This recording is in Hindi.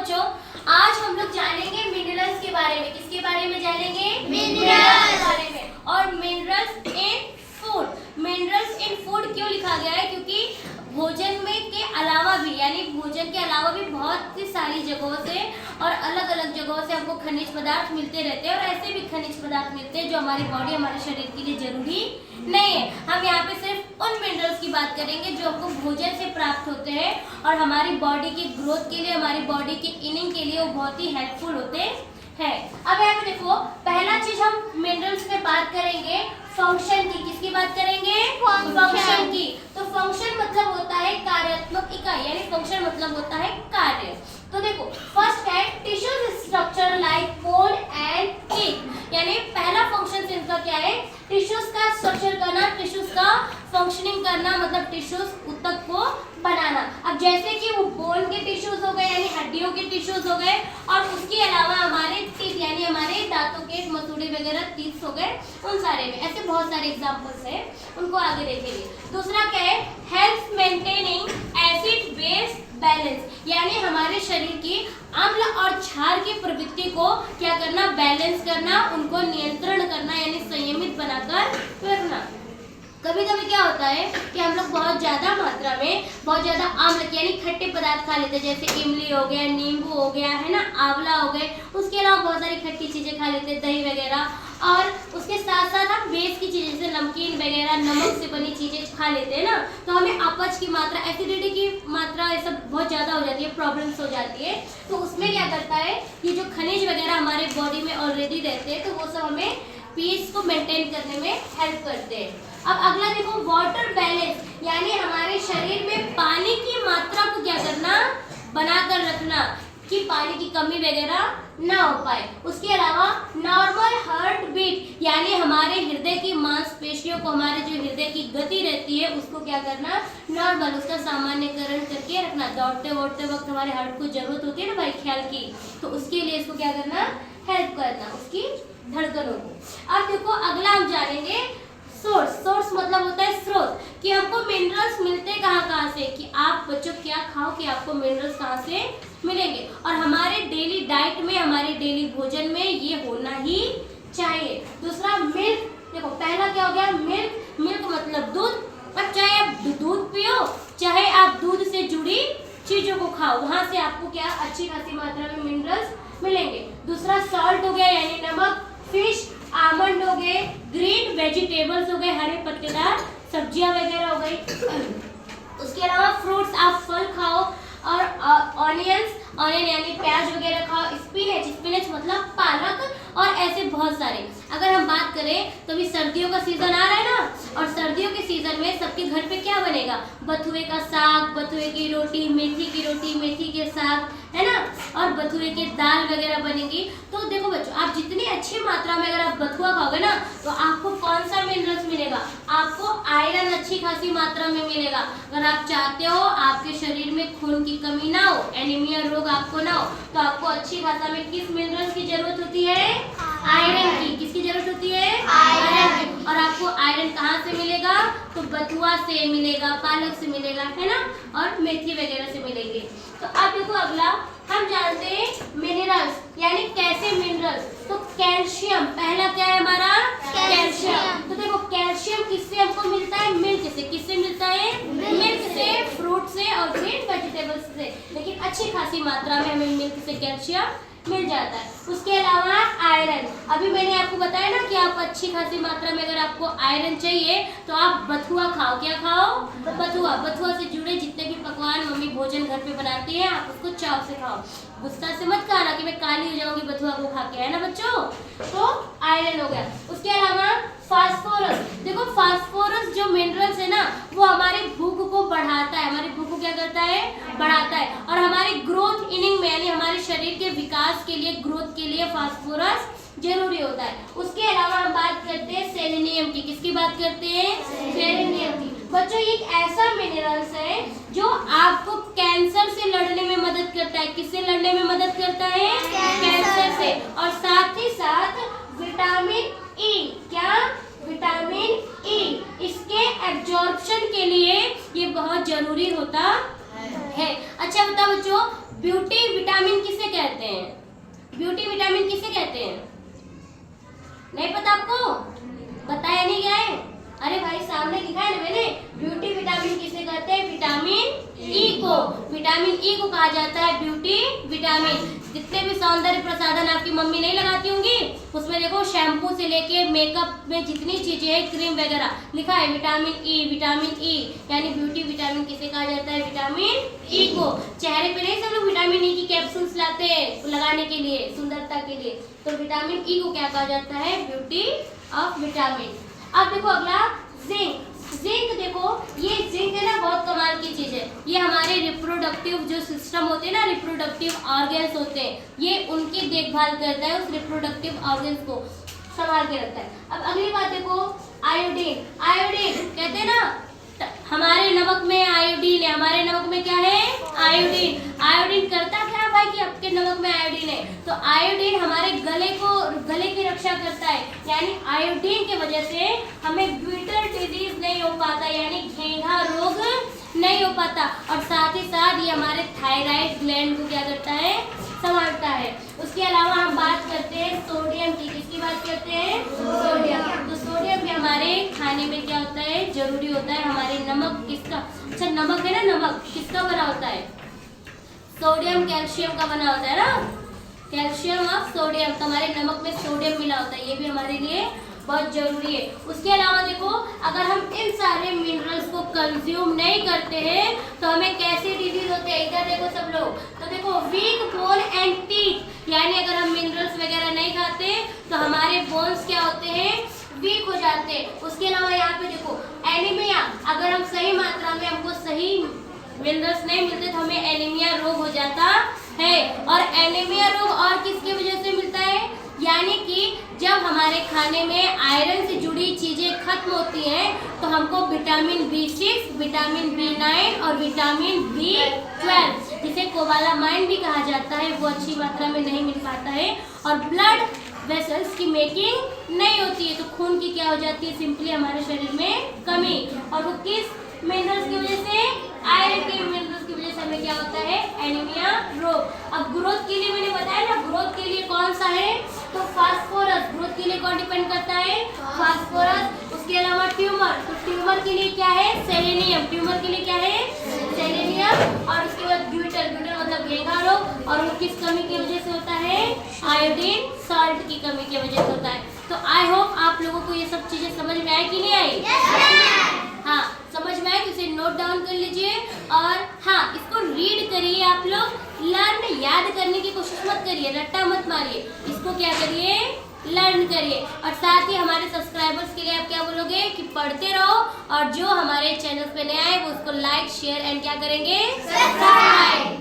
बच्चों, आज हम लोग जानेंगे मिनरल्स के बारे में। किसके बारे में जानेंगे? मिनरल्स के बारे में। और minerals in food. Minerals in food क्यों लिखा गया है? क्योंकि भोजन में के अलावा भी, यानी भोजन के अलावा भी बहुत सी सारी जगहों से और अलग अलग जगहों से हमको खनिज पदार्थ मिलते रहते हैं, और ऐसे भी खनिज पदार्थ मिलते हैं जो हमारी बॉडी, हमारे शरीर के लिए जरूरी नहीं है। हम यहाँ पे सिर्फ उन मिनरल्स की बात करेंगे जो हमको भोजन से प्राप्त होते हैं और हमारी बॉडी की ग्रोथ के लिए, हमारी बॉडी के इनिंग के लिए वो बहुत ही हेल्पफुल होते हैं। अब यहाँ पे देखो, पहला चीज हम मिनरल्स में बात करेंगे फंक्शन की। किसकी बात करेंगे? फंक्शन की। तो फंक्शन मतलब होता है कार्यात्मक इकाई, यानी फंक्शन मतलब होता है कार्य। तो देखो, फर्स्ट है tissue structure like bone and teeth, यानी पहला फंक्शन इनका क्या है? टिश्यूज का स्ट्रक्चर करना, टिश्यूज का फंक्शनिंग करना, मतलब टिश्यूज ऊतक को बनाना। अब जैसे कि वो बोन के टिश्यूज हो गए, यानी हड्डियों के टिश्यूज हो गए, और उसके अलावा हमारे टीथ, यानी हमारे दांतों के मसूड़े वगैरह टीथ हो गए, उन सारे में। ऐसे बहुत सारे एग्जांपल्स हैं, उनको आगे देखेंगे। दूसरा क्या है? Health maintaining acid base balance, यानी हमारे शरीर की अम्ल और क्षार की प्रवृत्ति को क्या करना? बैलेंस करना, उनको नियंत्रण करना, यानी संयमित बनाकर रखना। कभी कभी क्या होता है कि हम लोग बहुत ज्यादा मात्रा में बहुत ज्यादा अम्ल यानी खट्टे पदार्थ खा लेते हैं, जैसे इमली हो गया, नींबू हो गया, है ना, आंवला हो गए, उसके अलावा बहुत सारी खट्टी चीजें खा लेते हैं, दही वगैरह, और उसके साथ साथ हम बेस की चीजें जैसे नमकीन वगैरह, नमक से बनी चीजें खा लेते हैं ना, तो हमें अपच की मात्रा, एसिडिटी की मात्रा ये सब बहुत ज्यादा हो जाती है, प्रॉब्लम्स हो जाती है। तो उसमें क्या करता है, ये जो खनिज वगैरह हमारे बॉडी में ऑलरेडी रहते हैं, तो वो सब हमें पीएच को मेंटेन करने में हेल्प करते हैं। अब अगला देखो, वाटर बैलेंस, यानी हमारे शरीर में पानी की मात्रा को क्या करना? बनाकर रखना, कि पानी की कमी वगैरह ना हो पाए। उसके अलावा नॉर्मल हार्ट बीट, यानी हमारे हृदय की मांसपेशियों को, हमारे जो हृदय की गति रहती है उसको क्या करना? नॉर्मल, उसका सामान्यकरण करके रखना। दौड़ते वोड़ते वक्त हमारे हार्ट को जरूरत होती है ना भाई ख्याल की, तो उसके लिए इसको क्या करना? हेल्प करना, उसकी धड़कनों को। अब देखो, अगला हम जानेंगे सोर्स। सोर्स मतलब होता है स्रोत, कि हमको मिनरल्स मिलते कहाँ से, कि आप बच्चों क्या खाओ कि आपको मिनरल्स कहाँ से मिलेंगे। और हमारे डेली डाइट में, हमारे डेली भोजन में ये होना ही चाहिए। दूसरा मिल्क, देखो पहला क्या हो गया? मिल्क। मिल्क मतलब दूध। अब चाहे आप दूध पियो, चाहे आप दूध से जुड़ी चीजों को खाओ, वहां से आपको क्या अच्छी खासी मात्रा में मिनरल्स मिलेंगे। दूसरा सॉल्ट हो गया, यानी नमक। फिश, आमंड हो गए, ग्रीन वेजिटेबल्स हो गए, हरे पत्तेदार सब्जियां वगैरह हो गई। उसके अलावा फ्रूट्स, आप फल खाओ, और ऑनियंस, ऑनियन यानी प्याज वगैरह खाओ। स्पिनच, स्पिनच मतलब पालक, और ऐसे बहुत सारे। अगर हम बात करें तो अभी सर्दियों का सीजन आ रहा है ना, और सर्दियों के सीजन में सबके घर पे क्या बनेगा? बथुए का साग, बथुए की रोटी, मेथी के साग, है ना, और बथुए की दाल वगैरह बनेगी। तो देखो बच्चों, आप जितनी अच्छी मात्रा में अगर आप बथुआ खाओगे ना, तो आपको कौन सा मिनरल्स मिलेगा? आपको आयरन अच्छी खासी मात्रा में मिलेगा। अगर आप चाहते हो आपके शरीर में खून की कमी ना हो, एनीमिया रोग आपको ना हो, तो आपको अच्छी मात्रा में किस मिनरल्स की जरूरत होती है? आयरन की। किसकी जरूरत होती है? आयरन की। और आपको आयरन कहाँ से मिलेगा? तो बथुआ से मिलेगा, पालक से मिलेगा, है ना, और मेथी वगैरह से मिलेंगे। तो अब देखो, अगला हम जानते हैं मिनरल्स, यानी कैसे मिनरल्स। तो कैल्शियम, पहला क्या है हमारा? कैल्शियम। तो देखो, कैल्शियम किससे हमको मिलता है? मिल्क से। किससे मिलता है? मिल्क से, फ्रूट से, और ग्रीन वेजिटेबल्स से। लेकिन अच्छी खासी मात्रा में हमें मिल्क से कैल्शियम मिल जाता है। उसके अलावा आयरन, अभी मैंने आपको बताया ना कि आप अच्छी खासी मात्रा में अगर आपको आयरन चाहिए तो आप बथुआ खाओ। क्या खाओ? बथुआ। बथुआ से जुड़े जितने भी पकवान मम्मी भोजन घर पे बनाती है, आप उसको चाव से खाओ। गुस्सा से मत खाना कि मैं काली हो जाऊंगी बथुआ को खा के, है ना बच्चों। तो आयरन हो गया। उसके अलावा फास्फोरस, देखो फास्फोरस जो मिनरल्स है ना, वो हमारी भूख को बढ़ाता है। हमारी भूख को क्या करता है? बढ़ाता है। और हमारी ग्रोथ इनिंग में, यानी हमारे शरीर के विकास के लिए, ग्रोथ के लिए फास्फोरस जरूरी होता है। उसके अलावा हम बात करते हैं सेलेनियम की। किसकी बात करते हैं? सेलेनियम की। बच्चों, ये एक ऐसा मिनरल्स है जो आपको कैंसर से लड़ने में मदद करता है। किससे लड़ने में मदद करता है? कैंसर से। और साथ ही साथ विटामिन ई, क्या? विटामिन ई, इसके एब्जॉर्प्शन के लिए ये बहुत जरूरी होता है। अच्छा बताओ बच्चों, ब्यूटी विटामिन किसे कहते हैं? ब्यूटी विटामिन किसे कहते हैं? नहीं पता आपको? बताया नहीं गया है? अरे भाई सामने लिखा है ना मैंने, ब्यूटी विटामिन किसे कहते हैं? विटामिन ई को। विटामिन ई को कहा जाता है ब्यूटी विटामिन। जितने भी सौंदर्य प्रसाधन आपकी मम्मी नहीं लगाती होंगी, उसमें देखो शैम्पू से लेके मेकअप में जितनी चीजें हैं, क्रीम वगैरह, लिखा है विटामिन ई, विटामिन ई, यानी ब्यूटी विटामिन किसे कहा जाता है? विटामिन ई को। चेहरे पे नहीं सब लोग विटामिन ई की कैप्सूल्स लाते हैं लगाने के लिए, सुंदरता के लिए, तो विटामिन ई को क्या कहा जाता है? Beauty of vitamin. अब देखो अगला जिंक। जिंक देखो, ये जिंक है ना, बहुत कमाल की चीज है। ये हमारे रिप्रोडक्टिव जो सिस्टम होते हैं ना, रिप्रोडक्टिव ऑर्गन्स होते हैं, ये उनकी देखभाल करता है, उस रिप्रोडक्टिव ऑर्गन्स को संभाल के रखता है। अब अगली बात देखो, आयोडीन। आयोडीन कहते हैं ना, हमारे नमक में आयोडीन है। हमारे नमक में क्या है? आयोडीन। आयोडीन करता क्या है भाई कि आपके नमक में आयोडीन है? तो आयोडीन हमारे गले की रक्षा करता है, यानी आयोडीन की वजह से हमें ब्यूटल डिजीज नहीं हो पाता, यानी घेंघा रोग नहीं हो पाता। और साथ ही साथ ये हमारे थायराइड ग्लैंड को क्या करता है? संभालता है। उसके अलावा हम बात करते हैं सोडियम की। किसकी बात करते हैं? सोडियम। तो सोडियम भी हमारे खाने में क्या होता है? जरूरी होता है। हमारे नमक किसका, अच्छा नमक है ना, नमक किसका बना होता है? सोडियम कैल्शियम का बना होता है ना, कैल्शियम ऑफ सोडियम। तो हमारे नमक में सोडियम मिला होता है, ये भी हमारे लिए बहुत जरूरी है। उसके अलावा देखो, अगर हम इन सारे मिनरल्स को कंज्यूम नहीं करते हैं तो हमें कैसे डिजीज होते हैं? इधर देखो सब लोग, तो देखो वीक बोन एंड टीथ, यानी अगर हम मिनरल्स वगैरह नहीं खाते तो हमारे बोन्स क्या होते हैं? वीक हो जाते हैं। उसके अलावा यहाँ पे देखो एनीमिया, अगर हम सही मात्रा में, हमको सही मिनरल्स नहीं मिलते तो हमें एनीमिया रोग हो जाता है। और एनीमिया रोग और किसकी वजह से मिलता है? यानी कि जब हमारे खाने में आयरन से जुड़ी चीजें खत्म होती हैं तो हमको विटामिन B6, विटामिन B9 और विटामिन B12, जिसे कोबालामाइन भी कहा जाता है, वो अच्छी मात्रा में नहीं मिल पाता है। और ब्लड वेसल्स की मेकिंग नहीं होती है, तो खून की क्या हो जाती है? सिंपली हमारे शरीर में कमी। और वो किस मिनरल्स की वजह से? आयरन के मिनरल्स की वजह से हमें क्या होता है? एनीमिया रोग। अब ग्रोथ के लिए मैंने बताया ना, ग्रोथ के लिए कौन सा है? तो फास्फोरस। ग्रोथ के लिए कौन डिपेंड करता है? फास्फोरस। उसके अलावा ट्यूमर, तो ट्यूमर के लिए क्या है? सेलेनियम। ट्यूमर के लिए क्या है? सेलेनियम। और उसके बाद ब्यूटल। ब्यूटल मतलब घेंघा रोग, और वो किस कमी की वजह से होता है? आयोडीन सॉल्ट की कमी की वजह से होता है। तो आई होप आप लोगों को ये सब चीजें समझ में आई कि नहीं आई? हाँ, समझ में आए तो इसे नोट डाउन कर लीजिए। और हाँ, इसको रीड करिए आप लोग, लर्न, याद करने की कोशिश मत करिए, रट्टा मत मारिए, इसको क्या करिए? लर्न करिए। और साथ ही हमारे सब्सक्राइबर्स के लिए आप क्या बोलोगे? कि पढ़ते रहो, और जो हमारे चैनल पे नए आए वो उसको लाइक, शेयर एंड क्या करेंगे? सब्सक्राइब।